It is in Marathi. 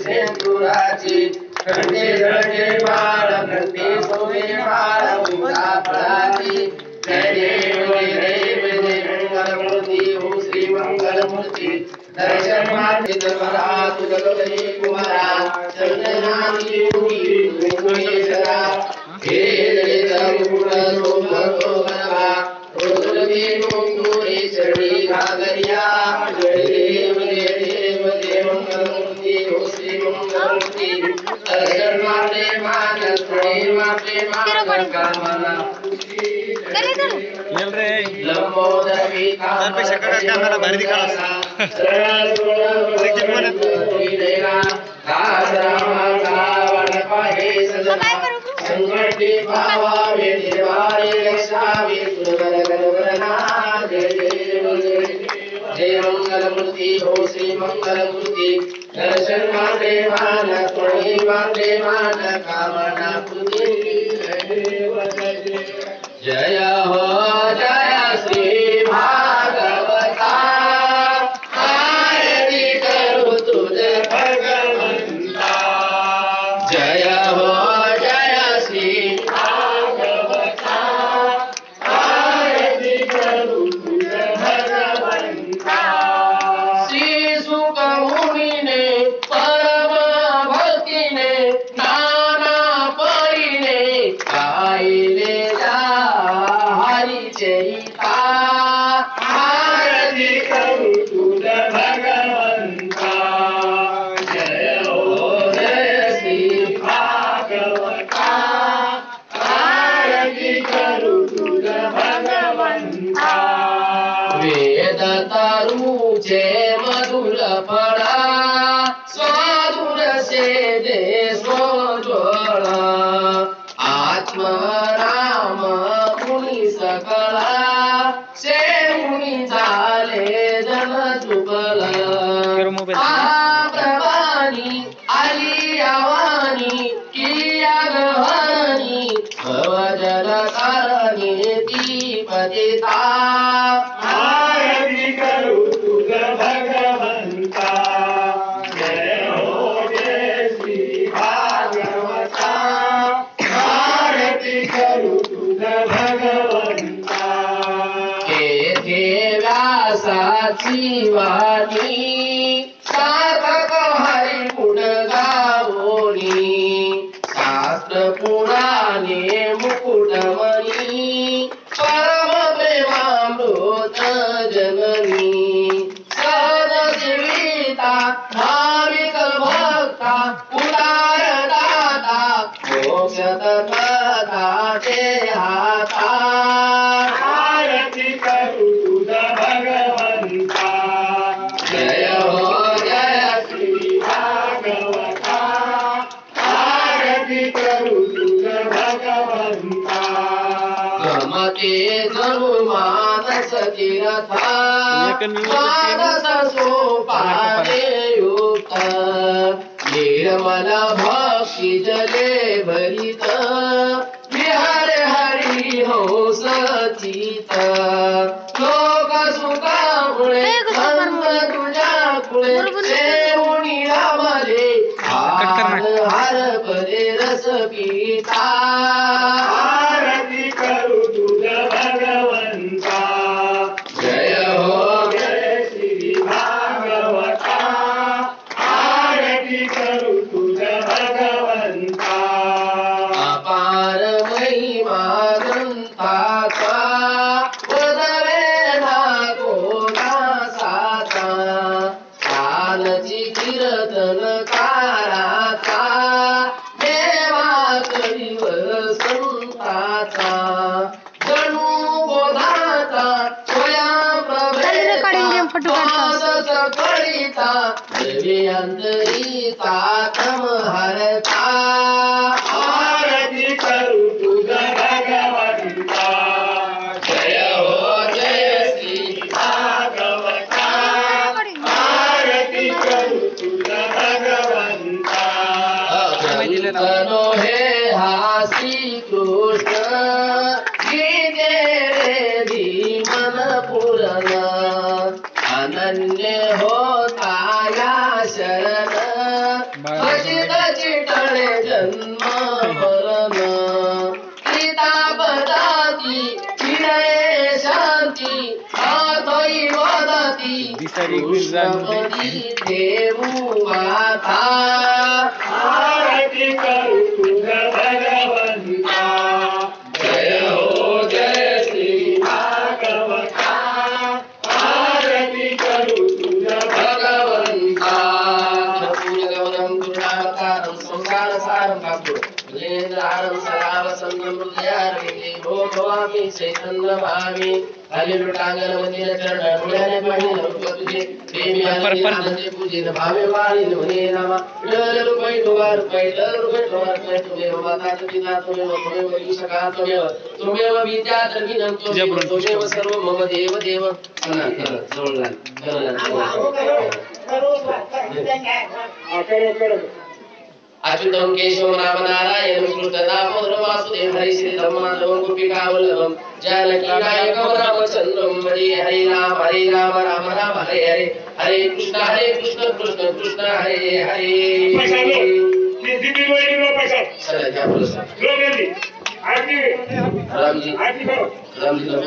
सेंदुराची कंठे जळके बाळ कंठे सोने बाळ मुंगा फळाची जय देव मंगलमूर्ती हो श्री मंगलमूर्ती दर्शन माते दरबारा तुझ गगनी कुमारा चंदनाची उडी कुंकुमेश्वरा हे दलित मुकुट सोमरो गणवा रोदुलगे कुंकुमेश्वरी घागरिया जय देव मंगलमूर्ती हो श्री मंगलमूर्ती दर्शन माते माते कामना मिल रहे लंबोदरी पे शक्कर का कैमरा बाहर दिखा संकटे भावावे देवारे रक्षावे जय मंगलमूर्ती हो श्री मंगलमूर्ती दर्शन माते मान त्वयि माते मान कामना पूर्ति जय हो जय श्री भागवता आरती करू तुझ भगवंता जय हो जय श्री भागवता आरती करू तुझ भगवंता श्री सुख मुनीने परम भक्तीने नाना परीने गायले चरिता आरती करू तुझ भगवंता जय हो जय श्री भागवता आरती करू तुझ भगवंता वेद तरुचे मधुर फळा स्वादुर सेदे सोज्वळा आत्मराम सकळा से मुनी झाले जन चुकला प्रभानी आली आवानी किया गहनी भवजल कारणी ती पतिता आरती करू तुझ भगवंता जय हो जय श्री भागवता आरती करू तुझ भगवंता व्यासाची वाणी साधक हरी गुण गावोनी शास्त्र पुराणे मुकुटमणी परम प्रेमामृत जननी सदसेविता भाविक भक्ता उदार दाता मोक्ष तत्वता ते हाता आरती करू तुझ भगवंता जय हो जय श्री भागवता आरती करू तुझ भगवंता गमते जनु मानस तीर्था मानस सोपाने युक्त निर्मल भक्ति जले भरित विहर हरि हो सचित लोक सुखामुळे संत तुझ्यामुळे सेवणी रामले हार पदे रस पिता आरती करू तुझ भगवंता जय हो जय श्री भागवता आरती करू तुझ भगवंता अपार महिमा ग्रंथाचा वदवेला कोणासाचा कालची कीर्तनकाराचा देवा करीव संताचा जणू बोधाचा स्वयं प्रभेचा कळीचा अंतरीचा तम हरता आरती करू तुझ भगवंता जय हो जय श्री भागवता आरती करू तुझ भगवंता हे हा श्री कृष्ण गीते रे धीमन पुरण अनन्य होता या शरण कृष्णपदी देऊ माता आरती करू तुझ भगवंता जय हो जय श्री भागवता आरती करू तुझ भगवंता पूर्णगमनं पूर्णावतारं संसारसारं कापुर लेन्द्रहारं सदा वसन्तं हृदयारविन्दे भो भवामि चैतन्यभामि हरिलुटाङ्गनमन्दिर चरणधूल्याने पाहिलं तुझे देवी आनंदे पूजिन भावे वाळीन म्हणे नामा विठ्ठल रुपै तुमेव माता पिता तुमेव ईशका तुमेव विद्या तर्मिनं तुमेव सर्व मम देव देव जवळ अच्युतं केशवं राम नारायण कृष्णदामोदर वासुदेव हरि श्री धर्माधवं गोपिकावल्लभं जानकीनायकं रामचन्द्रं हरे राम राम राम हरे हरे हरे कृष्ण कृष्ण कृष्ण हरे हरे चला क्या बोलो साहब राम जी राम जी